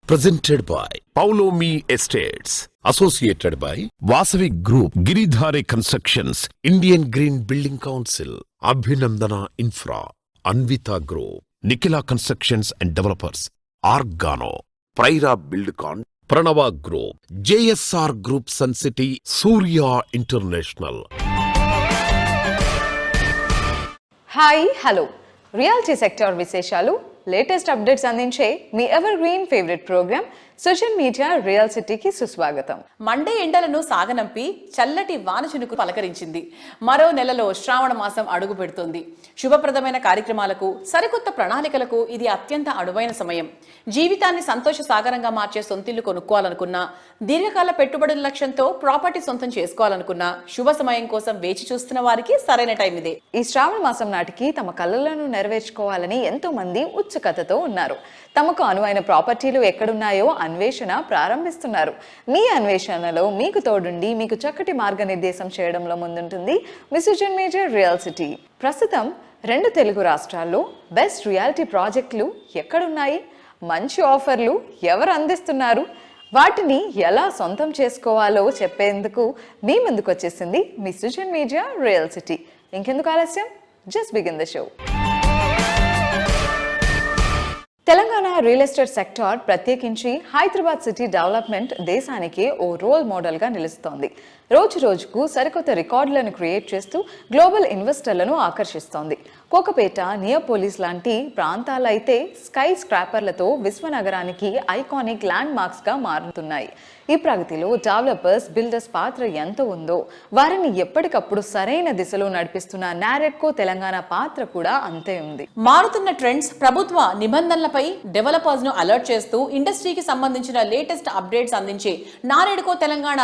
Presented by Paulomi Estates. Associated by Vasavi Group, Giridhare Constructions, Indian Green Building Council, Abhinandana Infra, Anvita Group, Nikila Constructions and Developers, Argano, Praira Buildcon, Pranava Group, JSR Group Sun City, Surya International. Hi hello reality sector విశేషాలు latest updates అందించే మీ evergreen favourite programme social media real సిటీకి సుస్వాగతం. Monday ఎండలను సాగనంపి చల్లటి వానచినుకు పలకరించింది. మరో నెలలో శ్రావణ మాసం అడుగు పెడుతోంది. శుభప్రదమైన కార్యక్రమాలకు, సరికొత్త ప్రణాళికలకు ఇది అత్యంత అనువైన సమయం. జీవితాన్ని సంతోష సాగరంగా మార్చే సొంతిల్లు కొనుక్కోవాలనుకున్నా, దీర్ఘకాల పెట్టుబడుల లక్ష్యంతో ప్రాపర్టీ సొంతం చేసుకోవాలనుకున్నా, శుభ సమయం కోసం వేచి చూస్తున్న వారికి సరైన టైం ఇదే. ఈ శ్రావణ మాసం నాటికి తమ కలలను నెరవేర్చుకోవాలని ఎంతో మంది ఉత్సుకతతో ఉన్నారు. తమకు అనువైన ప్రాపర్టీలు ఎక్కడున్నాయో అన్వేషణ ప్రారంభిస్తున్నారు. మీ అన్వేషణలో మీకు తోడుండి మీకు చక్కటి మార్గనిర్దేశం చేయడంలో ముందుంటుంది మిస్యూజన్ మేజర్ రియల్ సిటీ. ప్రస్తుతం 2 తెలుగు రాష్ట్రాల్లో బెస్ట్ రియాలిటీ ప్రాజెక్టులు ఎక్కడున్నాయి, మంచి ఆఫర్లు ఎవరు అందిస్తున్నారు, వాటిని ఎలా సొంతం చేసుకోవాలో చెప్పేందుకు మీ ముందుకు వచ్చేసింది మిస్యూజన్ మీడియా రియల్ సిటీ. ఇంకెందుకు ఆలస్యం, just begin the show. Telangana real estate sector, ప్రత్యేకించి హైదరాబాద్ సిటీ డెవలప్మెంట్ దేశానికి ఓ రోల్ మోడల్గా నిలుస్తోంది. రోజు రోజుకు సరికొత్త రికార్డులను క్రియేట్ చేస్తూ గ్లోబల్ ఇన్వెస్టర్లను ఆకర్షిస్తోంది. కోకపేట, నియోపోలిస్ లాంటి ప్రాంతాలైతే స్కై స్క్రాపర్లతో విశ్వనగరానికి ఐకానిక్ ల్యాండ్ మార్క్స్గా మారుతున్నాయి. ఈ ప్రగతిలో డెవలపర్స్, బిల్డర్స్ పాత్ర ఎంత ఉందో, వారిని ఎప్పటికప్పుడు సరైన దిశలో నడిపిస్తున్న నారెడ్కో తెలంగాణ పాత్ర కూడా అంతే ఉంది. మారుతున్న ట్రెండ్స్, ప్రభుత్వ నిబంధనలపై డెవలపర్స్ ను అలర్ట్ చేస్తూ ఇండస్ట్రీకి సంబంధించిన లేటెస్ట్ అప్డేట్స్ అందించే NAREDCO Telangana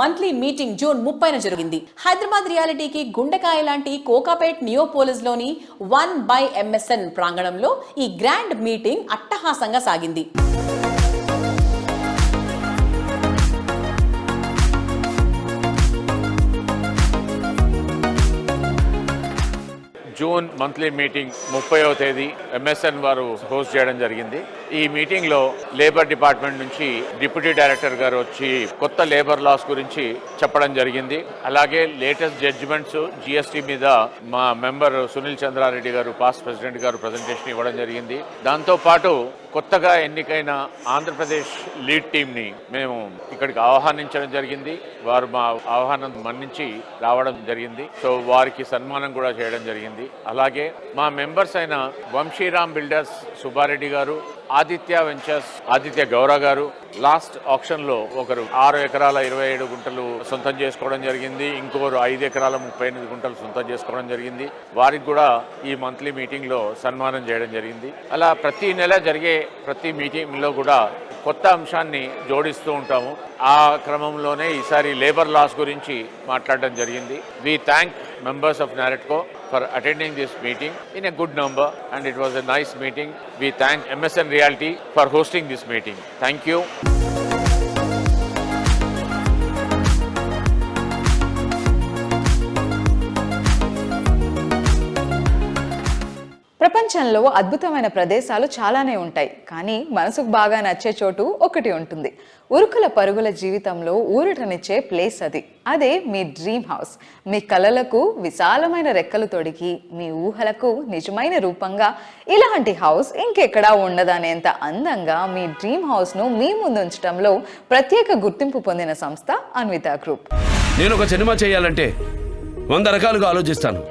monthly meeting June 30న జరిగింది. హైదరాబాద్ రియాలిటీకి గుండెకాయ లాంటి కోకాపేట్ నియోపోలిస్ లోని 1/MSN ప్రాంగణంలో ఈ గ్రాండ్ మీటింగ్ అట్టహాసంగా సాగింది. జూన్ మంత్లీ మీటింగ్ 30వ తేదీ MSN వారు హోస్ట్ చేయడం జరిగింది. ఈ మీటింగ్ లో లేబర్ డిపార్ట్మెంట్ నుంచి డిప్యూటీ డైరెక్టర్ గారు వచ్చి కొత్త లేబర్ లాస్ గురించి చెప్పడం జరిగింది. అలాగే లేటెస్ట్ జడ్జిమెంట్స్ GST మీద మా మెంబర్ సునీల్ చంద్రారెడ్డి గారు, పాస్ట్ ప్రెసిడెంట్ గారు ప్రజెంటేషన్ ఇవ్వడం జరిగింది. దాంతో పాటు కొత్తగా ఎన్నికైన ఆంధ్రప్రదేశ్ లీడ్ టీమ్ ని మేము ఇక్కడికి ఆహ్వానించడం జరిగింది. వారు మా ఆహ్వానం మన్నించి రావడం జరిగింది. సో వారికి సన్మానం కూడా చేయడం జరిగింది. అలాగే మా మెంబర్స్ అయిన వంశీరామ్ బిల్డర్స్ సుబ్బారెడ్డి గారు, ఆదిత్య వెంచర్స్ ఆదిత్య గౌర గారు లాస్ట్ ఆప్షన్ లో ఒకరు 6 ఎకరాల 27 గుంటలు సొంతం చేసుకోవడం జరిగింది. ఇంకొకరు 5 ఎకరాల 38 గుంటలు సొంతం చేసుకోవడం జరిగింది. వారికి కూడా ఈ మంత్లీ మీటింగ్ లో సన్మానం చేయడం జరిగింది. అలా ప్రతి నెల జరిగే ప్రతి మీటింగ్ లో కూడా కొత్త అంశాన్ని జోడిస్తూ ఉంటాము. ఆ క్రమంలోనే ఈసారి లేబర్ లాస్ గురించి మాట్లాడడం జరిగింది. We thank members of NAREDCO for attending this meeting in a good number, and it was a nice meeting. We thank MSN Realty for hosting this meeting. Thank you. ప్రపంచంలో అద్భుతమైన ప్రదేశాలు చాలానే ఉంటాయి, కానీ మనసుకు బాగా నచ్చే చోటు ఒకటి ఉంటుంది. ఉరుకుల పరుగుల జీవితంలో ఊరటనిచ్చే ప్లేస్ అదే మీ డ్రీమ్ హౌస్. మీ కలలకు విశాలమైన రెక్కలు తొడిగి, మీ ఊహలకు నిజమైన రూపంగా ఇలాంటి హౌస్ ఇంకెక్కడా ఉండదనేంత అందంగా మీ డ్రీమ్ హౌస్ను మీ ముందు ఉంచడంలో ప్రత్యేక గుర్తింపు పొందిన సంస్థ అన్విత గ్రూప్. నేను ఒక సినిమా చేయాలంటే 100 రకాలుగా ఆలోచిస్తాను.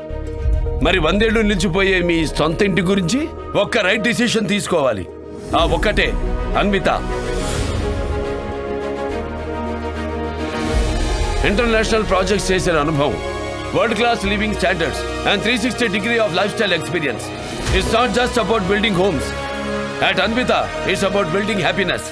మరి 100 ఏళ్ళు నిలిచిపోయే మీ సొంత ఇంటి గురించి ఒక్క రైట్ డిసిషన్ తీసుకోవాలి. ఆ ఒక్కటే అన్విత. ఇంటర్నేషనల్ ప్రాజెక్ట్స్ చేసిన అనుభవం, world class living standards and 360 degree of lifestyle experience. It's not just about building homes. At Anvita it's about building happiness.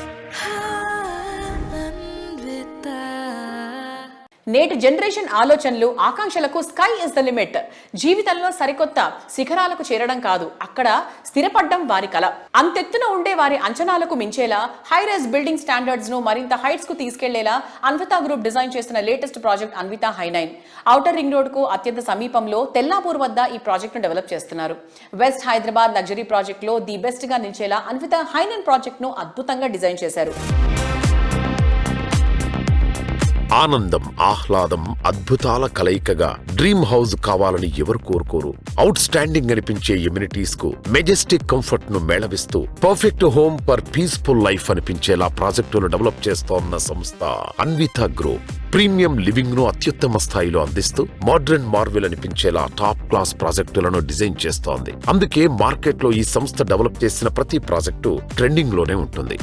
నేటి జనరేషన్ ఆలోచనలు ఆకాంక్షలకు స్కై ఇస్ ద లిమిట్. జీవితంలో సరికొత్త శిఖరాలకు చేరడం కాదు, అక్కడ స్థిరపడ్డం వారి కల. అంతెత్తున ఉండే వారి అంచనాలకు మించేలా హై రైజ్ బిల్డింగ్ స్టాండర్డ్స్ ను మరింత హైట్స్ కు తీసుకెళ్లేలా అన్విత గ్రూప్ డిజైన్ చేసిన లేటెస్ట్ ప్రాజెక్ట్ అన్విత హై9. ఔటర్ రింగ్ రోడ్ కు అత్యంత సమీపంలో తెల్లాపూర్ వద్ద ఈ ప్రాజెక్ట్ ను డెవలప్ చేస్తున్నారు. వెస్ట్ హైదరాబాద్ లగ్జరీ ప్రాజెక్ట్ లో ది బెస్ట్ గా నిలిచేలా అన్విత హై9 ప్రాజెక్ట్ ను అద్భుతంగా డిజైన్ చేశారు. ఆనందం, ఆహ్లాదం, అద్భుతాల కలయికగా డ్రీమ్ హౌస్ కావాలని ఎవరు కోరుకోరు? అవుట్ స్టాండింగ్ అనిపించే ఎమ్యూనిటీస్ కు మెజెస్టిక్ కంఫర్ట్ ను మేళవిస్తూ perfect home for peaceful life అనిపించేలా ప్రాజెక్టులు డెవలప్ చేస్తోన్న సంస్థ అన్విత గ్రూప్. ప్రీమియం లివింగ్ ను అత్యుత్తమ స్థాయిలో అందిస్తూ మోడ్రన్ మార్వెల్ అనిపించేలా టాప్ క్లాస్ ప్రాజెక్టులను డిజైన్ చేస్తోంది. అందుకే మార్కెట్ లో ఈ సంస్థ డెవలప్ చేసిన ప్రతి ప్రాజెక్టు ట్రెండింగ్ లోనే ఉంటుంది.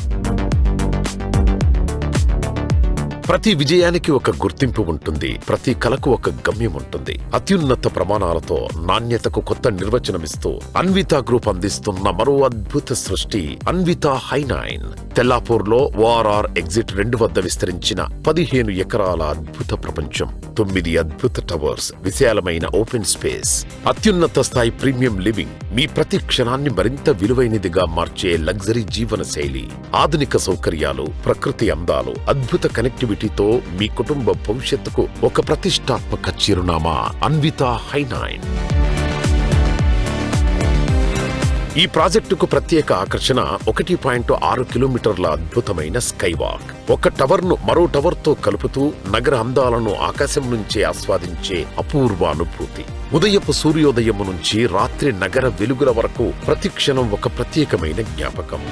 ప్రతి విజయానికి ఒక గుర్తింపు ఉంటుంది, ప్రతి కలకు ఒక గమ్యం ఉంటుంది. అత్యున్నత ప్రమాణాలతో నాణ్యతకు కొత్త నిర్వచనమిస్తూ అన్విత గ్రూప్ అందిస్తున్న మరో అద్భుత సృష్టి అన్విత హై9. తెల్లాపూర్ లో ఓఆర్ఆర్ ఎగ్జిట్ 2 వద్ద విస్తరించిన 15 ఎకరాల అద్భుత ప్రపంచం, 9 అద్భుత టవర్స్, విశాలమైన ఓపెన్ స్పేస్, అత్యున్నత స్థాయి ప్రీమియం లివింగ్, మీ ప్రతి క్షణాన్ని మరింత విలువైనదిగా మార్చే లగ్జరీ జీవన శైలి, ఆధునిక సౌకర్యాలు, ప్రకృతి అందాలు, అద్భుత కనెక్టివిటీతో మీ కుటుంబ భవిష్యత్తుకు ఒక ప్రతిష్టాత్మక చిరునామా అన్విత హై9. ఈ ప్రాజెక్టుకు ప్రత్యేక ఆకర్షణ 1.6 కిలోమీటర్ల అద్భుతమైన స్కై వాక్. ఒక టవర్ ను మరో టవర్ తో కలుపుతూ నగర అందాలను ఆకాశం నుంచే ఆస్వాదించే అపూర్వ అనుభూతి. ఉదయపు సూర్యోదయము నుంచి రాత్రి నగర వెలుగుల వరకు ప్రతి క్షణం ఒక ప్రత్యేకమైన జ్ఞాపకం.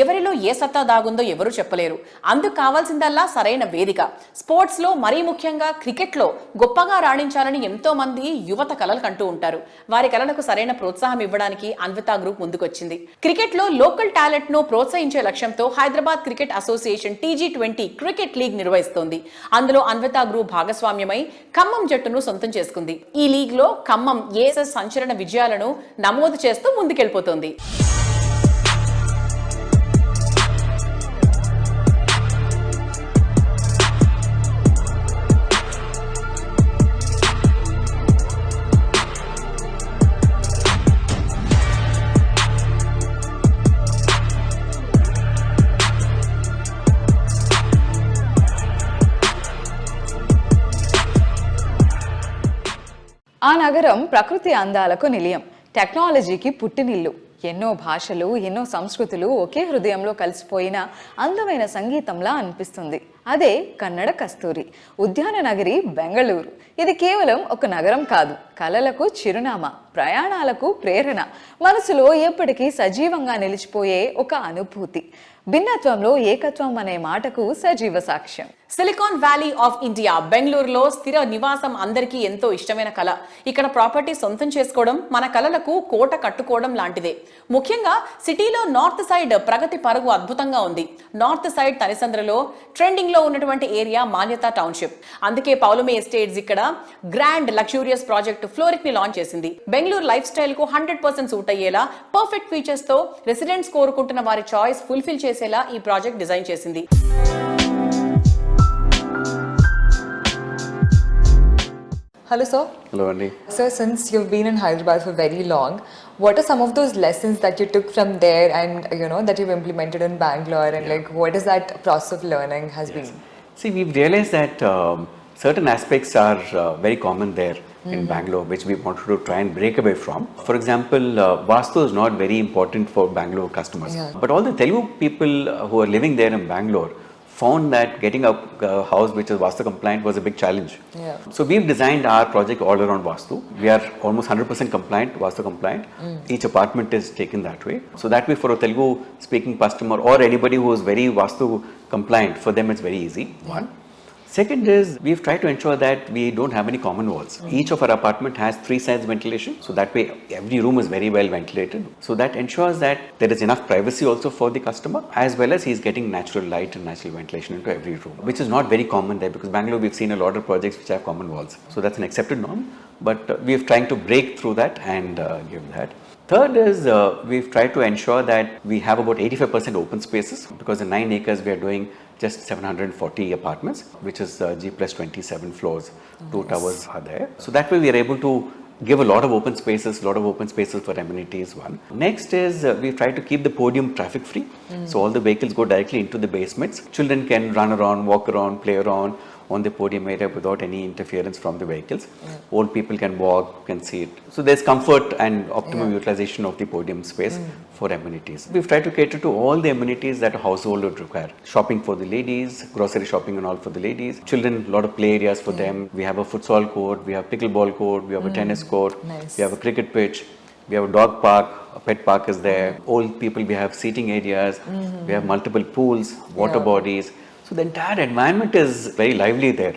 ఎవరిలో ఏ సత్తా దాగుందో ఎవరూ చెప్పలేరు. అందుకు కావాల్సిందల్లా సరైన వేదిక. స్పోర్ట్స్ లో మరీ ముఖ్యంగా క్రికెట్ లో గొప్పగా రాణించాలని ఎంతో మంది యువత కలలు కంటూ ఉంటారు. వారి కలలకు సరైన ప్రోత్సాహం ఇవ్వడానికి అన్విత గ్రూప్ ముందుకొచ్చింది. క్రికెట్ లో లోకల్ టాలెంట్ ను ప్రోత్సహించే లక్ష్యంతో Hyderabad cricket association TG20 cricket league నిర్వహిస్తోంది. అందులో అన్విత గ్రూప్ భాగస్వామ్యమై ఖమ్మం జట్టును సొంతం చేసుకుంది. ఈ లీగ్ లో ఖమ్మం ఏఎస్ఎస్ సంచలన విజయాలను నమోదు చేస్తూ ముందుకెళ్లిపోతోంది. ఆ నగరం ప్రకృతి అందాలకు నిలయం, టెక్నాలజీకి పుట్టినిల్లు. ఎన్నో భాషలు, ఎన్నో సంస్కృతులు ఒకే హృదయంలో కలిసిపోయిన అందమైన సంగీతంలా అనిపిస్తుంది. అదే కన్నడ కస్తూరి, ఉద్యాన నగరి బెంగళూరు. ఇది కేవలం ఒక నగరం కాదు, కలలకు చిరునామా, ప్రయాణాలకు ప్రేరణ, మనసులో ఎప్పటికీ సజీవంగా నిలిచిపోయే ఒక అనుభూతి. భిన్నత్వంలో ఏకత్వం అనే మాటకు సజీవ సాక్ష్యం. సిలికాన్ వ్యాలీ ఆఫ్ ఇండియా బెంగళూరులో స్థిర నివాసం అందరికీ ఎంతో ఇష్టమైన కళ. ఇక్కడ ప్రాపర్టీ సొంతం చేసుకోవడం మన కలలకు కోట కట్టుకోవడం లాంటిదే. ముఖ్యంగా సిటీలో నార్త్ సైడ్ ప్రగతి పరుగు అద్భుతంగా ఉంది. నార్త్ సైడ్ తనిసంద్రలో ట్రెండింగ్ లో ఉన్నటువంటి ఏరియా మాన్యత టౌన్షిప్. అందుకే పౌలమి ఎస్టేట్స్ ఇక్కడ గ్రాండ్ లగ్జూరియస్ ప్రాజెక్ట్ ఫ్లోరిక్ ని లాంచ్ చేసింది. బెంగళూరు లైఫ్ స్టైల్ కు 100% సూట్ అయ్యేలా పర్ఫెక్ట్ ఫీచర్స్ తో రెసిడెంట్స్ కోరుకుంటున్న వారి చాయిస్ ఫుల్ఫిల్ చేసేలా ఈ ప్రాజెక్ట్ డిజైన్ చేసింది. Hello, sir. Hello, Andy. Sir, since you've been in Hyderabad for very long, what are some of those lessons that you took from there and, that you've implemented in Bangalore, and what is that process of learning has been? See, we've realized that certain aspects are very common there in Bangalore, which we wanted to try and break away from. For example, Vastu is not very important for Bangalore customers. Yeah. But all the Telugu people who are living there in Bangalore found that getting a house which is Vastu compliant was a big challenge. Yeah. So we've designed our project all around Vastu. We are almost 100% compliant, Vastu compliant. Each apartment is taken that way. So that way for a Telugu speaking customer or anybody who is very Vastu compliant, for them it's very easy. One. Second is, we've tried to ensure that we don't have any common walls. Each of our apartment has 3 sides ventilation, so that way every room is very well ventilated. So that ensures that there is enough privacy also for the customer, as well as he's getting natural light and natural ventilation into every room, which is not very common there, because Bangalore we've seen a lot of projects which have common walls. So that's an accepted norm, but we've trying to break through that and give that. Third is, we've tried to ensure that we have about 85% open spaces, because in 9 acres we are doing just 740 apartments, which is G plus 27 floors. Two towers are there. So that way we are able to give a lot of open spaces, for amenities. One. Next is we try to keep the podium traffic free. So all the vehicles go directly into the basements. Children can run around, walk around, play around on the podium area without any interference from the vehicles. Old people can walk, can see it. So there's comfort and optimum utilization of the podium space for amenities. We've tried to cater to all the amenities that a household would require. Shopping for the ladies, grocery shopping and all for the ladies. Children, a lot of play areas for them. We have a futsal court, we have pickleball court, we have a tennis court, we have a cricket pitch. We have a dog park, a pet park is there. Old people, we have seating areas. We have multiple pools, water bodies. So the entire environment is very lively there.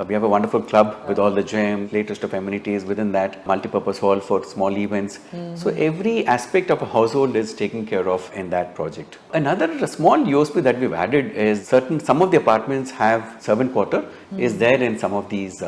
We have a wonderful club with all the gym, latest of amenities within that, multi-purpose hall for small events. So every aspect of a household is taken care of in that project. Another small USP that we've added is some of the apartments have servant quarter is there in some of these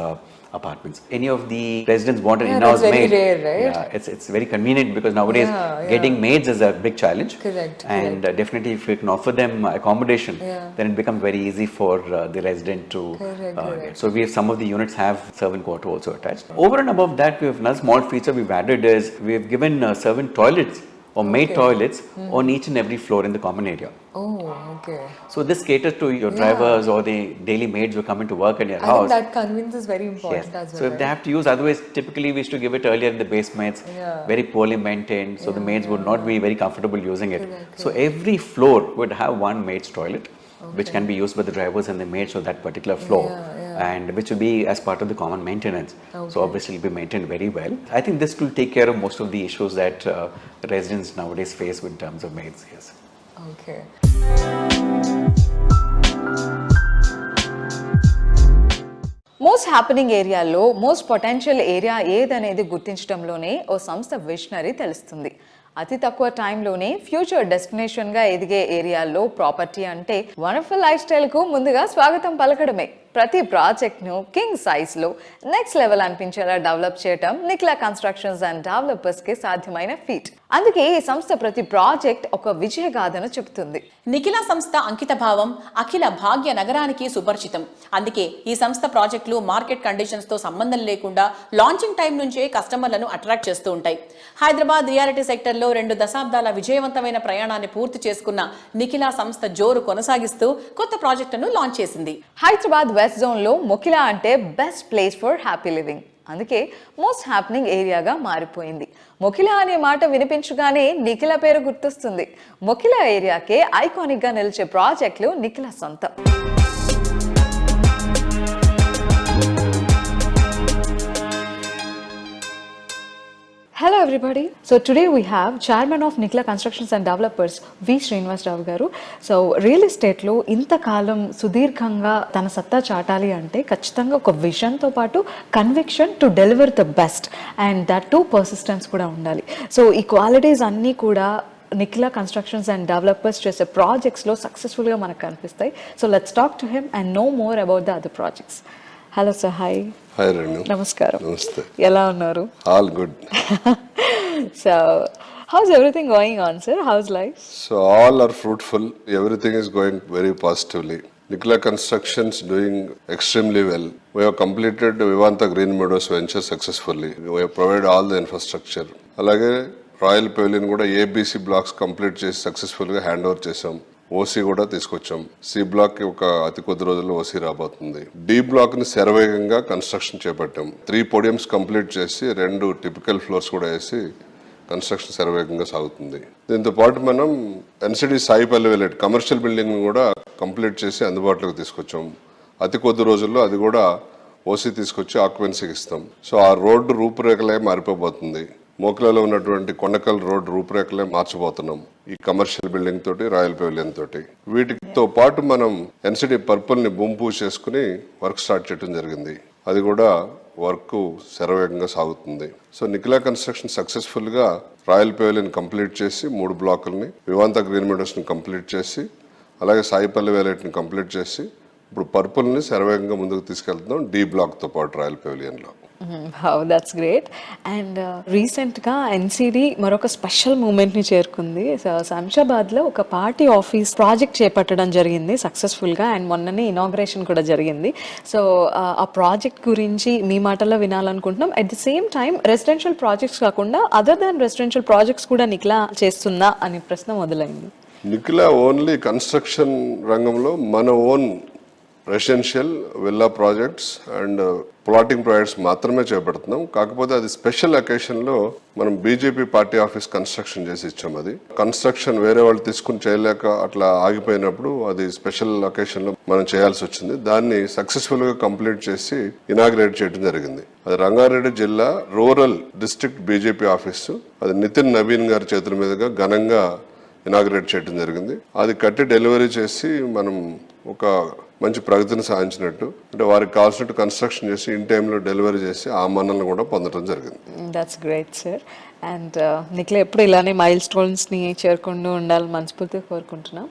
apartments. Any of the residents want an in-house that's very maid. rare, right? Yeah, it's very convenient because nowadays getting maids is a big challenge. Correct, And definitely if we can offer them accommodation, then it becomes very easy for the resident to get. So we have some of the units have servant quarter also attached. Over and above that, we have another small feature we've added is we have given servant toilets or maid toilets on each and every floor in the common area. Oh, okay. So this caters to your drivers or the daily maids who come into work in your I think house. that convenience is very important as well. So if they have to use, otherwise typically we used to give it earlier in the basements, very poorly maintained, so the maids would not be very comfortable using it. So every floor would have one maid's toilet, which can be used by the drivers and the maids of that particular floor. And which will be as part of the common maintenance. So obviously it will be maintained very well. I think this will take care of most of the issues that residents nowadays face in terms of maids. Yes. Okay. Most happening ఏరియాలో most potential area ఏదనేది గుర్తించడంలోనే ఓ సంస్థ visionary తెలుస్తుంది. అతి తక్కువ టైంలోనే future డెస్టినేషన్గా ఎదిగే ఏరియాల్లో property అంటే wonderful life స్టైల్కు ముందుగా స్వాగతం పలకడమే. ప్రతి ప్రాజెక్ట్ను కింగ్ సైజ్లో నెక్స్ట్ లెవెల్ అనిపించేలా డెవలప్ చేయటం నిఖిలా కన్స్ట్రక్షన్స్ అండ్ డెవలపర్స్కి సాధ్యమైన ఫీట్. అందుకే ఈ సంస్థ ప్రతి ప్రాజెక్ట్ ఒక విజయగాథను చెబుతుంది. నిఖిలా సంస్థ అంకిత భావం అఖిల భాగ్య నగరానికి సుపరిచితం. అందుకే ఈ సంస్థ ప్రాజెక్టులు మార్కెట్ కండిషన్స్ తో సంబంధం లేకుండా లాంచింగ్ టైం నుంచే కస్టమర్లను అట్రాక్ట్ చేస్తూ ఉంటాయి. హైదరాబాద్ రియాలిటీ సెక్టర్లో 2 దశాబ్దాల విజయవంతమైన ప్రయాణాన్ని పూర్తి చేసుకున్న నిఖిలా సంస్థ జోరు కొనసాగిస్తూ కొత్త ప్రాజెక్టును లాంచ్ చేసింది. హైదరాబాద్ వెస్ట్ జోన్లో మొకిలా అంటే best place for happy living. అందుకే మోస్ట్ హ్యాపెనింగ్ ఏరియాగా మారిపోయింది. మొకిలా అనే మాట వినిపించగానే నిఖిలా పేరు గుర్తొస్తుంది. మొకిలా ఏరియాకే ఐకానిక్ గా నిలిచే ప్రాజెక్టులు నిఖిలా సొంతం. Hello everybody. So today we have Chairman of Nikhila Constructions and Developers, V. Srinivas Rao garu. So real estate lo ఇంతకాలం సుదీర్ఘంగా తన సత్తా చాటాలి అంటే ఖచ్చితంగా ఒక విజన్ తో పాటు conviction to deliver the best and that to persistence కూడా ఉండాలి. సో ఈ క్వాలిటీస్ అన్నీ కూడా నిఖిలా కన్స్ట్రక్షన్స్ అండ్ డెవలపర్స్ చేసే ప్రాజెక్ట్స్లో సక్సెస్ఫుల్గా మనకు కనిపిస్తాయి. So let's talk to him and know more about the other projects. Hello sir. Hi. Hi Renu. నమస్కారం. నమస్తే. ఎలా ఉన్నారు? All good. So how's everything going on, sir? How's life? So all are fruitful. Everything is going very positively. Nikhila Constructions doing extremely well. We have completed Vivanta Green Meadows venture successfully. We have provided all the infrastructure. అలాగే royal pavilion కూడా ABC blocks complete చేసి సక్సెస్ఫుల్గా hand over చేసాం. OC కూడా తీసుకొచ్చాం. C black కి ఒక అతి కొద్ది రోజుల్లో ఓసీ రాబోతుంది. డి బ్లాక్ ని శరవేగంగా కన్స్ట్రక్షన్ చేపట్టాం. 3 పోడియంస్ కంప్లీట్ చేసి 2 టిపికల్ ఫ్లోర్స్ కూడా వేసి కన్స్ట్రక్షన్ శరవేగంగా సాగుతుంది. దీంతో పాటు మనం NCD Sai Pallavi village commercial building కూడా కంప్లీట్ చేసి అందుబాటులోకి తీసుకొచ్చాం. అతి కొద్ది రోజుల్లో అది కూడా ఓసీ తీసుకొచ్చి ఆక్యుపెన్సీకి ఇస్తాం. సో ఆ రోడ్డు రూపురేఖలే మారిపోబోతుంది. మోకిలాలో ఉన్నటువంటి కొండకల్ రోడ్ రూపురేఖలే మార్చబోతున్నాం ఈ కమర్షియల్ బిల్డింగ్ తోటి, రాయల్ పెవిలియన్ తోటి. వీటితో పాటు మనం ఎన్సిడి పర్పుల్ ని భూమి పూజ చేసుకుని వర్క్ స్టార్ట్ చేయడం జరిగింది. అది కూడా వర్క్ శరవేగంగా సాగుతుంది. సో నిఖిలా కన్స్ట్రక్షన్ సక్సెస్ఫుల్ గా రాయల్ పెవిలియన్ కంప్లీట్ చేసి 3 బ్లాకుల్ని, వివాంత గ్రీన్ మెడోస్ ని కంప్లీట్ చేసి, అలాగే సాయిపల్లి వేలెట్ ని కంప్లీట్ చేసి ఇప్పుడు పర్పుల్ని శరవేగంగా ముందుకు తీసుకెళ్తున్నాం డి బ్లాక్తో పాటు రాయల్ పెవిలియన్లో. That's great. అండ్ రీసెంట్గా ఎన్సిడి మరొక స్పెషల్ మూమెంట్ని చేరుకుంది. సో శంషాబాద్లో ఒక పార్టీ ఆఫీస్ ప్రాజెక్ట్ చేపట్టడం జరిగింది సక్సెస్ఫుల్గా, అండ్ మొన్ననే ఇనాగ్రేషన్ కూడా జరిగింది. సో ఆ ప్రాజెక్ట్ గురించి మీ మాటల్లో వినాలనుకుంటున్నాం. At the same time residential projects కాకుండా అదర్ దాన్ రెసిడెన్షియల్ ప్రాజెక్ట్స్ కూడా నిక్లా చేస్తుందా అనే ప్రశ్న మొదలైంది. నిఖిల ఓన్లీ కన్స్ట్రక్షన్ రంగంలో మన own residential villa projects and plotting projects మాత్రమే చేపడుతున్నాం. కాకపోతే అది స్పెషల్ అకేషన్లో మనం బీజేపీ పార్టీ ఆఫీస్ కన్స్ట్రక్షన్ చేసి ఇచ్చాం. అది కన్స్ట్రక్షన్ వేరే వాళ్ళు తీసుకుని చేయలేక అట్లా ఆగిపోయినప్పుడు అది స్పెషల్ అకేషన్లో మనం చేయాల్సి వచ్చింది. దాన్ని సక్సెస్ఫుల్గా కంప్లీట్ చేసి ఇనాగ్రేట్ చేయడం జరిగింది. అది రంగారెడ్డి జిల్లా రూరల్ డిస్ట్రిక్ట్ బీజేపీ ఆఫీసు. అది నితిన్ నవీన్ గారి చేతుల మీదుగా ఘనంగా ఇనాగ్రేట్ చేయడం జరిగింది. అది కట్టి డెలివరీ చేసి మనం ఒక మంచి ప్రగతిని సాధించినట్టు, అంటే వారికి కావాల్సినట్టు కన్స్ట్రక్షన్ చేసి ఇన్ టైంలో డెలివరీ చేసి ఆ మన్నలను కూడా పొందడం జరిగింది. That's great sir. And Nikhila ఎప్పుడు ఇలానే మైల్ స్టోన్స్ని చేరుకుంటూ ఉండాలని మనస్ఫూర్తిగా కోరుకుంటున్నాం.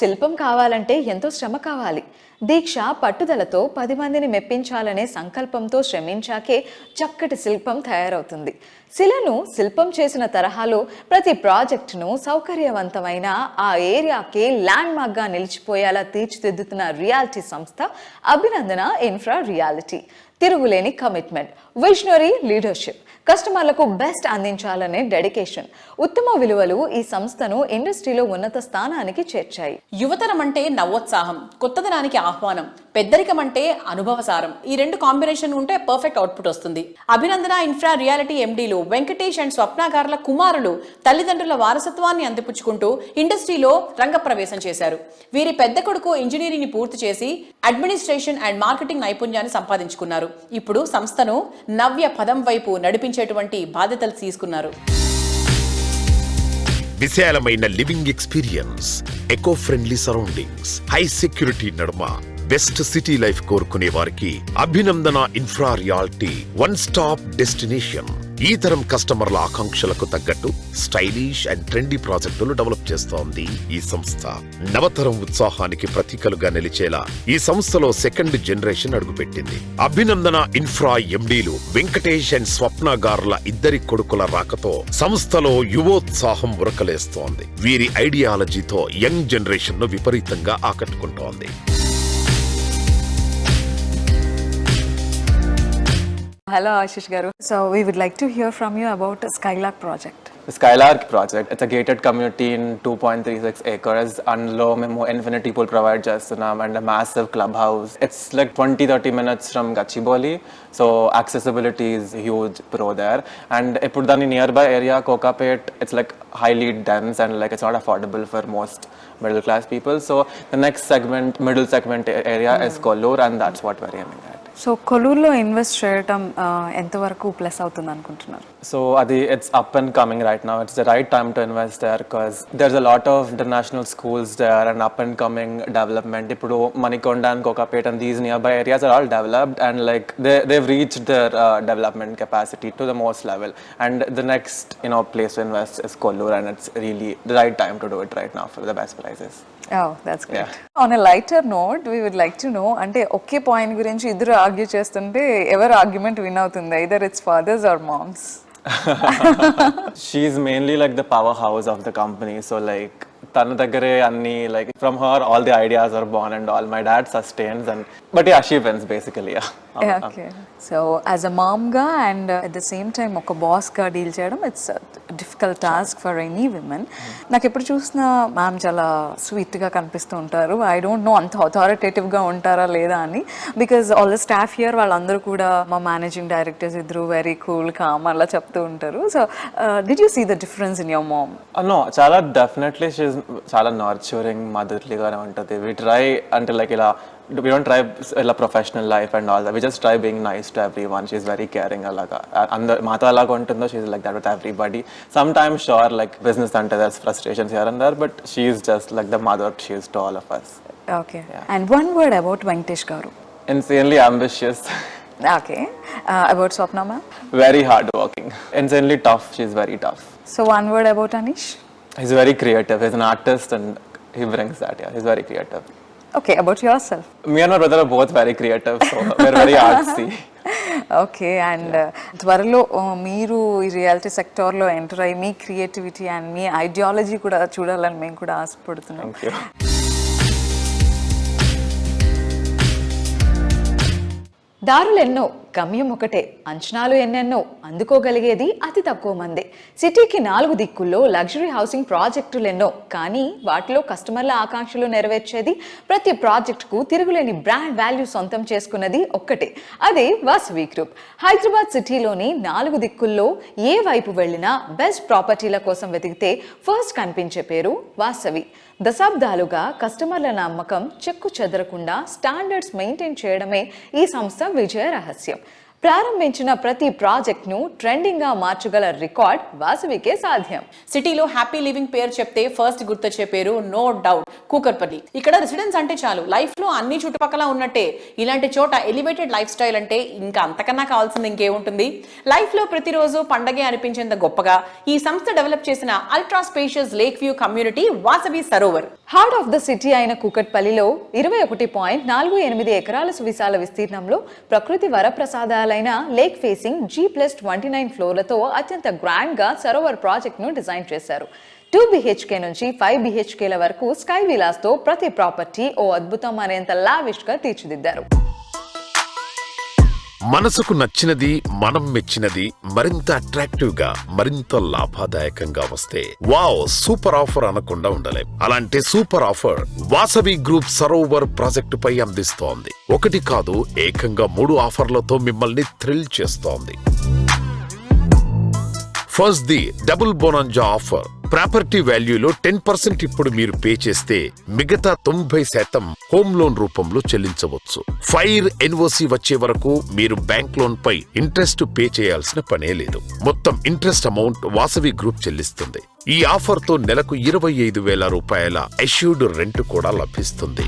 శిల్పం కావాలంటే ఎంతో శ్రమ కావాలి. దీక్ష పట్టుదలతో 10 మందిని మెప్పించాలనే సంకల్పంతో శ్రమించాకే చక్కటి శిల్పం తయారవుతుంది. శిలను శిల్పం చేసిన తరహాలో ప్రతి ప్రాజెక్టును సౌకర్యవంతమైన ఆ ఏరియాకే ల్యాండ్ మార్క్గా నిలిచిపోయేలా తీర్చిదిద్దుతున్న రియాలిటీ సంస్థ అభినందన ఇన్ఫ్రా రియాలిటీ. తిరుగులేని కమిట్మెంట్, విజనరీ లీడర్షిప్, కస్టమర్లకు బెస్ట్ అందించాలనే డెడికేషన్, ఉత్తమ విలువలు ఈ సంస్థను ఇండస్ట్రీలో ఉన్నత స్థానానికి చేర్చాయి. యువతరం అంటే నవోత్సాహం, కొత్తదనానికి ఆహ్వానం, పెద్దరికం అంటే అనుభవసారం. ఈ రెండు కాంబినేషన్ ఉంటే పర్ఫెక్ట్ అవుట్పుట్ వస్తుంది. అభినందన ఇన్ఫ్రా రియాలిటీ ఎండీలు వెంకటేష్ అండ్ స్వప్న గార్ల కుమారులు తల్లిదండ్రుల వారసత్వాన్ని అందిపుచ్చుకుంటూ ఇండస్ట్రీలో రంగప్రవేశం చేశారు. వీరి పెద్ద కొడుకు ఇంజనీరింగ్ ని పూర్తి చేసి అడ్మినిస్ట్రేషన్ అండ్ మార్కెటింగ్ నైపుణ్యాన్ని సంపాదించుకున్నారు. ఇప్పుడు సంస్థను నవ్య పదం వైపు నడిపించేటువంటి బాధ్యతలు తీసుకున్నారు. విశాలమైన living experience, eco friendly surroundings, high security నడుమ బెస్ట్ సిటీ లైఫ్ కోరుకునే వారికి అభినందన infra reality one stop destination. ఈ తరం కస్టమర్ల ఆకాంక్షలకు తగ్గట్టు స్టైలిష్ అండ్ ట్రెండీ ప్రాజెక్టులు డెవలప్ చేస్తోంది ఈ సంస్థ. నవతరం ఉత్సాహానికి ప్రతీకలుగా నిలిచేలా ఈ సంస్థలో సెకండ్ జనరేషన్ అడుగుపెట్టింది. అభినందన ఇన్ఫ్రా ఎండీలు వెంకటేష్ అండ్ స్వప్న గార్ల ఇద్దరి కొడుకుల రాకతో సంస్థలో యువోత్సాహం ఉరకలేస్తోంది. వీరి ఐడియాలజీతో యంగ్ జనరేషన్ ను విపరీతంగా ఆకట్టుకుంటోంది. Hello Ashish Garu. So we would like to hear from you about the Skylark project. The Skylark project, it's a gated community in 2.36 acres. అందులో మేము ఇన్ఫినిటీ పూల్ ప్రొవైడ్ చేస్తున్నాం and massive clubhouse. It's like 20-30 minutes from Gachibowli, so accessibility is huge pro there. And ఇప్పుడు దాని nearby area Kokapet, it's like highly dense and like it's not affordable for most middle class people. So the next segment, middle segment area is Kollur, and that's what we're aiming at. So కొలూరులో invest చేయడం ఎంతవరకు plus అవుతుంది అనుకుంటున్నారు? So it's up and coming right now. It's the right time to invest there because there's a lot of international schools there and up and coming development. Ippudu Manikonda and Kokapet and these nearby areas are all developed and like they've reached their development capacity to the most level. And the next place to invest is Kollur, and it's really the right time to do it right now for the best prices. Oh, that's great. Yeah. On a lighter note, we would like to know, అంటే ఒకే point గురించి ఇద్దరు argue చేస్తుంటే ఎవరు argument win అవుతుంది? either it's fathers or moms. She's mainly like the powerhouse of the company, so like తన దగ్గరే అన్ని like from her all the ideas are born and all. My dad sustains but yeah, she wins basically. Okay. So as a mom గా and at the same time ఒక boss గా deal చేయడం it's a difficult task for any women. నాకు ఎప్పుడు చూసినా ma'am చాలా sweet గా కనిపిస్తూ ఉంటారు. ఐ డోంట్ నో అంత అథారిటేటివ్ గా ఉంటారా లేదా అని, because all the staff here వాళ్ళందరూ కూడా మా మేనేజింగ్ డైరెక్టర్స్ ఇద్దరు వెరీ కూల్ కామ్ అలా చెప్తూ ఉంటారు. So did you see the difference in your mom? No, చాలా డెఫినెట్లీ షీఈస్ చాలా నర్చరింగ్ మదర్లీగానే ఉంటుంది. వి ట్రై అంటే లైక్ ఇలా we don't try a professional life and all that. We just try being nice to everyone. She's very caring alaga. And Mata alaga untundo, she's like that with everybody. Sometimes sure like business ante there's frustrations here and there, but she's just like the mother she is to all of us. Okay. Yeah. And one word about Venkatesh garu. Insanely ambitious. Okay. About Swapna ma'am? Very hard working. Insanely tough. She's very tough. So one word about Anish. He's very creative. He's an artist and he brings that. Yeah, he's very creative. Okay, about yourself. Me and my brother are both very creative, so we're very artsy. Okay and త్వరలో మీరు ఈ reality సెక్టార్లో enter అయ్యి మీ creativity and me ideology కూడా చూడాలని మేము కూడా ఆశపడుతున్నాం. Thank you. దారులెన్నో, గమ్యం ఒకటే, అంచనాలు ఎన్నెన్నో, అందుకోగలిగేది అతి తక్కువ మంది. సిటీకి 4 దిక్కుల్లో లగ్జరీ హౌసింగ్ ప్రాజెక్టులెన్నో, కానీ వాటిలో కస్టమర్ల ఆకాంక్షలు నెరవేర్చేది, ప్రతి ప్రాజెక్టుకు తిరుగులేని బ్రాండ్ వాల్యూ సొంతం చేసుకున్నది ఒక్కటే, అదే వాసవి గ్రూప్. హైదరాబాద్ సిటీలోని 4 దిక్కుల్లో ఏ వైపు వెళ్ళినా బెస్ట్ ప్రాపర్టీల కోసం వెతికితే ఫస్ట్ కనిపించే పేరు వాసవి. దశాబ్దాలుగా కస్టమర్ల నమ్మకం చెక్కు చెదరకుండా స్టాండర్డ్స్ మెయింటైన్ చేయడమే ఈ సంస్థ విజయ రహస్యం. ప్రారంభించిన ప్రతి ప్రాజెక్ట్ను ట్రెండింగ్గా మార్చగల రికార్డ్ వాసవికే సాధ్యం. సిటీలో హ్యాపీ లివింగ్ పేరు చెప్తే ఫస్ట్ గుర్తొచ్చే పేరు నో డౌట్ కూకట్పల్లి. ఇక్కడ రెసిడెన్స్ అంటే చాలు లైఫ్ లో అన్ని చుట్టుపక్కల ఉన్నట్టే. ఇలాంటి చోట ఎలివేటెడ్ లైఫ్ స్టైల్ అంటే ఇంకా అంతకన్నా కావాల్సింది ఇంకేముంటుంది. లైఫ్ లో ప్రతిరోజు పండగే అనిపించేంత గొప్పగా ఈ సంస్థ డెవలప్ చేసిన ultra spacious lake view community Vasavi Sarovar. Heart of the city అయిన కూకట్పల్లిలో 21.48 ఎకరాల సువిశాల విస్తీర్ణంలో ప్రకృతి వరప్రసాదాలైన లేక్ ఫేసింగ్ G+29 ఫ్లోర్లతో అత్యంత గ్రాండ్ గా సరోవర్ ప్రాజెక్ట్ ను డిజైన్ చేశారు. 2 BHK నుంచి 5 BHKల వరకు స్కై విలాస్ తో ప్రతి ప్రాపర్టీ ఓ అద్భుతం అనేంత లావిష్ గా తీర్చిదిద్దారు. మనసుకు నచ్చినది, మనం మెచ్చినది మరింత అట్రాక్టివ్ గా, మరింత లాభదాయకంగా వస్తే వావ్ సూపర్ ఆఫర్ అనకుండా ఉండలేం. అలాంటి super offer Vasavi group Sarovar project పై అందిస్తోంది. 1 కాదు, ఏకంగా 3 ఆఫర్లతో మిమ్మల్ని థ్రిల్ చేస్తోంది. First the double bonanza offer. Property వాల్యూలో 10% ఇప్పుడు మీరు పే చేస్తే మిగతా 90% హోమ్ లోన్ రూపంలో చెల్లించవచ్చు. ఫైర్ ఎన్ఓసి వచ్చే వరకు మీరు బ్యాంక్ లోన్ పై ఇంట్రెస్ట్ పే చేయాల్సిన పనే లేదు. మొత్తం ఇంట్రెస్ట్ అమౌంట్ వాసవి గ్రూప్ చెల్లిస్తుంది. ఈ ఆఫర్ తో నెలకు 25,000 రూపాయల అష్యూర్డ్ రెంట్ కూడా లభిస్తుంది.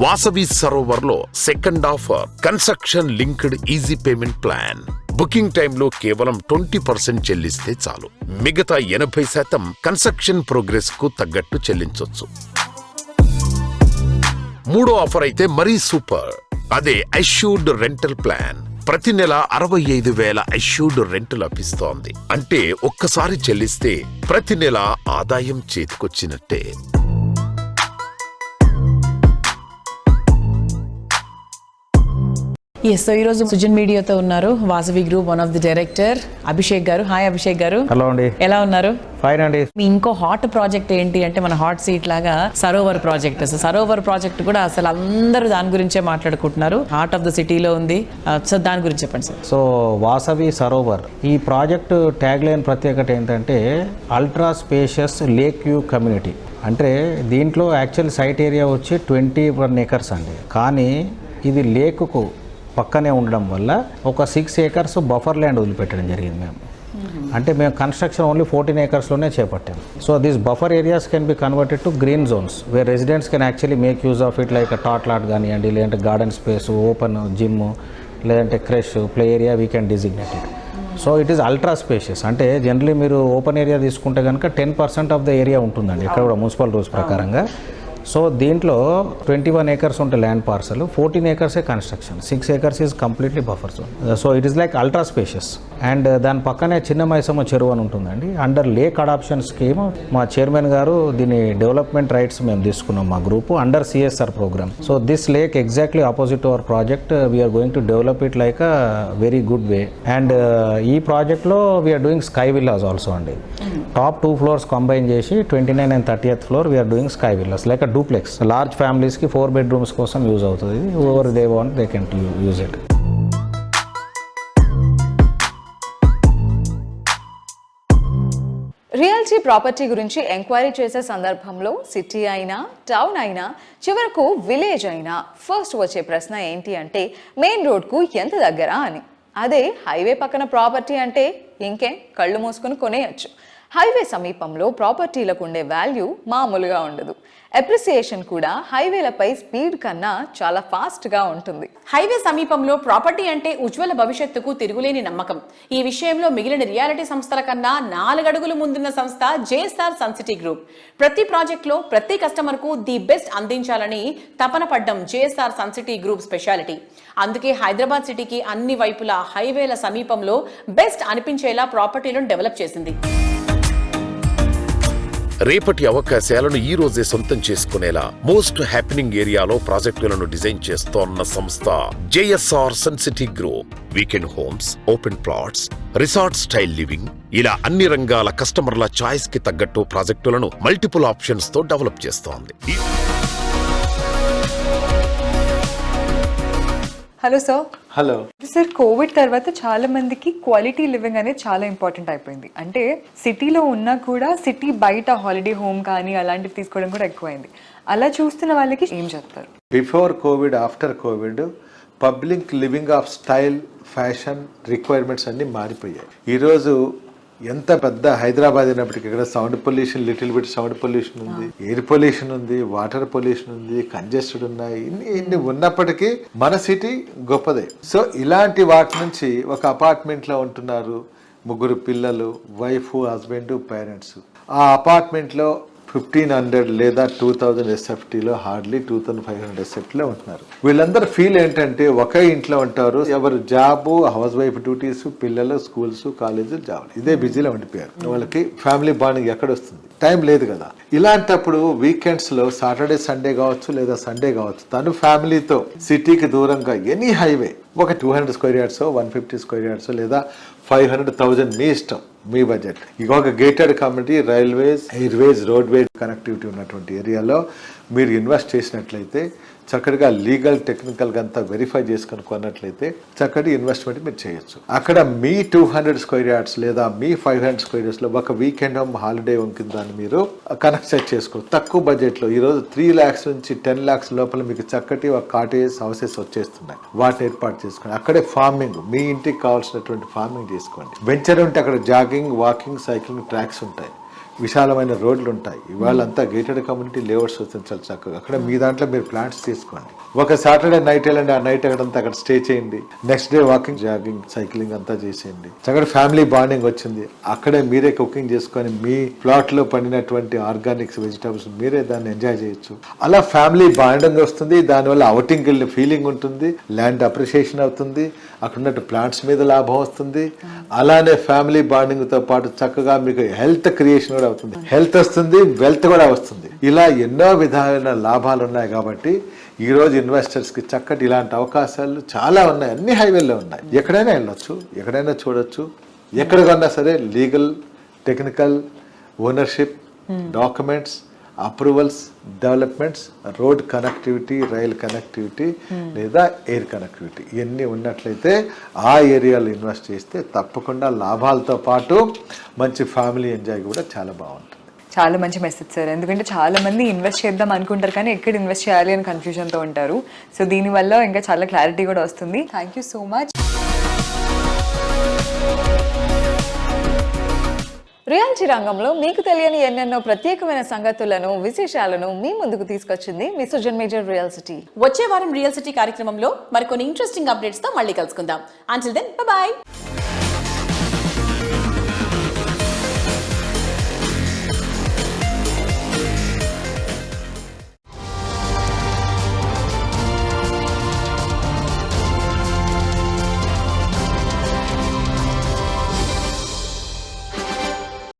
వాసవి సరోవర్ లో second offer construction linked easy payment plan. Booking టైంలో కేవలం 20% చెల్లిస్తే చాలు, మిగతా 80% కన్స్ట్రక్షన్ ప్రోగ్రెస్ కు తగ్గట్టు చెల్లించొచ్చు. 3వ ఆఫర్ అయితే మరీ సూపర్, అదే అష్యూర్డ్ రెంటల్ ప్లాన్. ప్రతి నెల 65,000 అష్యూర్డ్ రెంట్ లభిస్తోంది. అంటే ఒక్కసారి చెల్లిస్తే ప్రతి నెల ఆదాయం చేతికొచ్చినట్టే. ఎస్, సో ఈరోజు సుజన్ మీడియాతో ఉన్నారు Vasavi group one of the director Abhishek గారు. హాయ్ అభిషేక్ గారు. హలో అండి. ఎలా ఉన్నారు? ఫైన్ అండి. మీ ఇంకో హాట్ ప్రాజెక్ట్ ఏంటి అంటే మన హాట్ సీట్ లాగా సరోవర్ ప్రాజెక్ట్. సరోవర్ ప్రాజెక్ట్ కూడా అసలు అందరూ దాని గురించే మాట్లాడుకుంటున్నారు. హార్ట్ ఆఫ్ ద సిటీలో ఉంది. సో దాని గురించి చెప్పండి సార్. సో వాసవి సరోవర్ ఈ ప్రాజెక్టు ట్యాగ్ లైన్ ప్రత్యేకత ఏంటంటే ultra spacious lake view community. అంటే దీంట్లో యాక్చువల్ సైట్ ఏరియా వచ్చి 21 acres అండి. కానీ ఇది లేకుకు పక్కనే ఉండడం వల్ల ఒక 6 acres బఫర్ ల్యాండ్ వదిలిపెట్టడం జరిగింది మేము. అంటే మేము కన్స్ట్రక్షన్ ఓన్లీ 14 acresలోనే చేపట్టాము. So these buffer areas can be converted to green zones where residents can actually make use of it like tot lot కానివ్వండి, లేదంటే గార్డెన్ స్పేస్, ఓపెన్ జిమ్, లేదంటే creche, play area we can designate it. So it is ultra spacious. అంటే generally మీరు open area తీసుకుంటే కనుక 10% of the area ఉంటుందండి ఇక్కడ కూడా మున్సిపల్ రూల్స్ ప్రకారంగా. సో దీంట్లో 21 acres ఉంటే land parcel, 14 acres construction, 6 acres is completely buffer zone. So it is like ultra spacious. And దాని పక్కనే చిన్న మైసమ్మ చెరువు అని ఉంటుందండి. అండర్ లేక్ అడాప్షన్ స్కీమ్ మా చైర్మన్ గారు దీని డెవలప్మెంట్ రైట్స్ మేము తీసుకున్నాం మా group under CSR program. So this lake exactly opposite our project. We're going to develop it like a very good way. And ఈ ప్రాజెక్ట్లో we're doing sky villas also అండి. Top 2 floors combine చేసి 29 and 30th floor we're doing sky villas like duplex. Large ఫ్యామిలీస్కి 4 bedrooms కోసం use అవుతుంది. Over they want they can use it. Realty property గురించి enquiry చేసే సందర్భంలో సిటీ అయినా, town అయినా, చివరకు విలేజ్ అయినా ఫస్ట్ వచ్చే ప్రశ్న ఏంటి అంటే మెయిన్ రోడ్కు ఎంత దగ్గర అని. అదే హైవే పక్కన ప్రాపర్టీ అంటే ఇంకేం కళ్ళు మూసుకుని కొనేయచ్చు. హైవే సమీపంలో ప్రాపర్టీలకు ఉండే వాల్యూ మామూలుగా ఉండదు. అప్రిసియేషన్ కూడా హైవేలపై స్పీడ్ కన్నా చాలా ఫాస్ట్గా ఉంటుంది. హైవే సమీపంలో ప్రాపర్టీ అంటే ఉజ్వల భవిష్యత్తుకు తిరుగులేని నమ్మకం. ఈ విషయంలో మిగిలిన రియాలిటీ సంస్థల కన్నా 4 అడుగులు ముందున్న సంస్థ జేఎస్ఆర్ సన్ సిటీ గ్రూప్. ప్రతి ప్రాజెక్ట్లో ప్రతి కస్టమర్కు ది బెస్ట్ అందించాలని తపన పడ్డం JSR Sun City group speciality. అందుకే హైదరాబాద్ సిటీకి అన్ని వైపులా హైవేల సమీపంలో బెస్ట్ అనిపించేలా ప్రాపర్టీలను డెవలప్ చేసింది. రేపటి అవకాశాలను ఈ రోజే సొంతం చేసుకునేలా మోస్ట్ హ్యాపెనింగ్ ఏరియాలో ప్రాజెక్టులను డిజైన్ చేస్తోన్న సంస్థ JSR Sun City group. Weekend homes, open plots, resort style living, ఇలా అన్ని రంగాల కస్టమర్ల చాయిస్ కి తగ్గట్టు ప్రాజెక్టులను మల్టిపుల్ ఆప్షన్స్ తో డెవలప్ చేస్తోంది. Hello sir. Hello sir, COVID తర్వాత చాలా మందికి క్వాలిటీ లివింగ్ అనేది చాలా ఇంపార్టెంట్ అయిపోయింది. అంటే సిటీలో ఉన్నా కూడా సిటీ బయట హాలిడే హోమ్ కానీ అలాంటివి తీసుకోవడం కూడా ఎక్కువైంది. అలా చూస్తున్న వాళ్ళకి ఏం చెప్తారు? Before Covid, after Covid public living of style, fashion requirements అన్నీ మారిపోయాయి. ఈరోజు ఎంత పెద్ద హైదరాబాద్ అయినప్పటికీ ఇక్కడ sound pollution, little bit sound pollution ఉంది, ఎయిర్ పొల్యూషన్ ఉంది, వాటర్ పొల్యూషన్ ఉంది, కంజెస్టెడ్ ఉన్నాయి. ఇన్ని ఉన్నప్పటికీ మన సిటీ గొప్పదే. సో ఇలాంటి వాటి నుంచి ఒక అపార్ట్మెంట్లో ఉంటున్నారు 3 పిల్లలు, వైఫ్, హస్బెండ్, పేరెంట్స్. ఆ అపార్ట్మెంట్లో 1500 లేదా 2000 SFTలో హార్డ్లీ 2500 SFTలో ఉంటున్నారు. వీళ్ళందరూ ఫీల్ ఏంటంటే ఒకే ఇంట్లో ఉంటారు, ఎవరు జాబు, హౌస్ వైఫ్ డ్యూటీస్, పిల్లలు స్కూల్స్, కాలేజీలు, జాబులు, ఇదే బిజీలో ఉండిపోయారు. వాళ్ళకి ఫ్యామిలీ బాండింగ్ ఎక్కడ వస్తుంది? టైం లేదు కదా. ఇలాంటప్పుడు వీకెండ్స్లో సాటర్డే సండే కావచ్చు లేదా సండే కావచ్చు, తను ఫ్యామిలీతో సిటీకి దూరంగా ఎనీ హైవే ఒక 200 స్క్వేర్ యార్డ్స్, 150 స్క్వేర్ యార్డ్స్ లేదా 500,000 మీ ఇష్టం, మీ బడ్జెట్. ఇక ఒక gated community, railways, Airways, roadways connectivity ఉన్నటువంటి ఏరియాలో మీరు ఇన్వెస్ట్ చేసినట్లయితే, చక్కగా లీగల్ టెక్నికల్గా అంతా వెరిఫై చేసుకొని కొన్నట్లయితే చక్కటి ఇన్వెస్ట్మెంట్ మీరు చేయొచ్చు. అక్కడ మీ 200 స్క్వేర్ యార్డ్స్ లేదా మీ 500 స్క్వేర్ యార్డ్స్లో ఒక వీకెండ్ హోమ్, హాలిడే హోమ్ కింద మీరు కనెక్ట్ చేసుకోవచ్చు. తక్కువ బడ్జెట్లో ఈరోజు 3 lakhs నుంచి 10 lakhs లోపల మీకు చక్కటి ఒక కాటేజ్ హౌసెస్ వచ్చేస్తున్నాయి. వాటిని ఏర్పాటు చేసుకోండి. అక్కడే ఫార్మింగ్, మీ ఇంటికి కావాల్సినటువంటి ఫార్మింగ్ చేసుకోండి. వెంచర్ ఉంటే అక్కడ జాగింగ్, వాకింగ్, సైక్లింగ్ ట్రాక్స్ ఉంటాయి, విశాలమైన రోడ్లు ఉంటాయి. ఇవాళ అంతా గేటెడ్ కమ్యూనిటీ లేఅవుట్స్ వస్తుంది చాలా చక్కగా. అక్కడ మీ దాంట్లో మీరు ప్లాంట్స్ తీసుకోండి. ఒక సాటర్డే నైట్ వెళ్ళండి, ఆ నైట్ అక్కడంతా అక్కడ స్టే చేయండి. Next day walking, jogging, cycling అంతా చేసేయండి. చక్కగా ఫ్యామిలీ బాండింగ్ వచ్చింది. అక్కడే మీరే కుకింగ్ చేసుకొని మీ ప్లాట్ లో పండినటువంటి ఆర్గానిక్స్, వెజిటబుల్స్ మీరే దాన్ని ఎంజాయ్ చేయొచ్చు. అలా ఫ్యామిలీ బాండింగ్ వస్తుంది. దానివల్ల అవుటింగ్ వెళ్ళే ఫీలింగ్ ఉంటుంది, ల్యాండ్ అప్రిషియేషన్ అవుతుంది, అక్కడ ఉన్నట్టు ప్లాంట్స్ మీద లాభం వస్తుంది. అలానే ఫ్యామిలీ బాండింగ్ తో పాటు చక్కగా మీకు హెల్త్ క్రియేషన్ కూడా అవుతుంది. హెల్త్ వస్తుంది, వెల్త్ కూడా వస్తుంది. ఇలా ఎన్నో విధాలైన లాభాలు ఉన్నాయి. కాబట్టి ఈ రోజు ఇన్వెస్టర్స్ కి చక్కటి ఇలాంటి అవకాశాలు చాలా ఉన్నాయి. అన్ని హైవేల్లో ఉన్నాయి. ఎక్కడైనా వెళ్ళొచ్చు, ఎక్కడైనా చూడొచ్చు. ఎక్కడ కొన్నా సరే legal, technical, ownership, documents, approvals, developments, road connectivity, rail connectivity లేదా ఎయిర్ కనెక్టివిటీ ఇవన్నీ ఉన్నట్లయితే ఆ ఏరియాలో ఇన్వెస్ట్ చేస్తే తప్పకుండా లాభాలతో పాటు మంచి ఫ్యామిలీ ఎంజాయ్ కూడా చాలా బాగుంటుంది. చాలా మంచి మెసేజ్ సార్. ఎందుకంటే చాలా మంది ఇన్వెస్ట్ చేద్దాం అనుకుంటారు కానీ ఎక్కడ ఇన్వెస్ట్ చేయాలి అని కన్ఫ్యూజన్తో ఉంటారు. సో దీనివల్ల ఇంకా చాలా క్లారిటీ కూడా వస్తుంది. Thank you so much. Reality రంగంలో మీకు తెలియని ఎన్నెన్నో ప్రత్యేకమైన సంగతులను, విశేషాలను మీ ముందుకు తీసుకొచ్చింది మీ సుజన్ మేజర్ రియల్ సిటీ. వచ్చే వారం రియల్ సిటీ కార్యక్రమంలో మరికొన్ని ఇంట్రెస్టింగ్ అప్డేట్స్ తో మళ్ళీ కలుసుకుందాం. Until then bye by.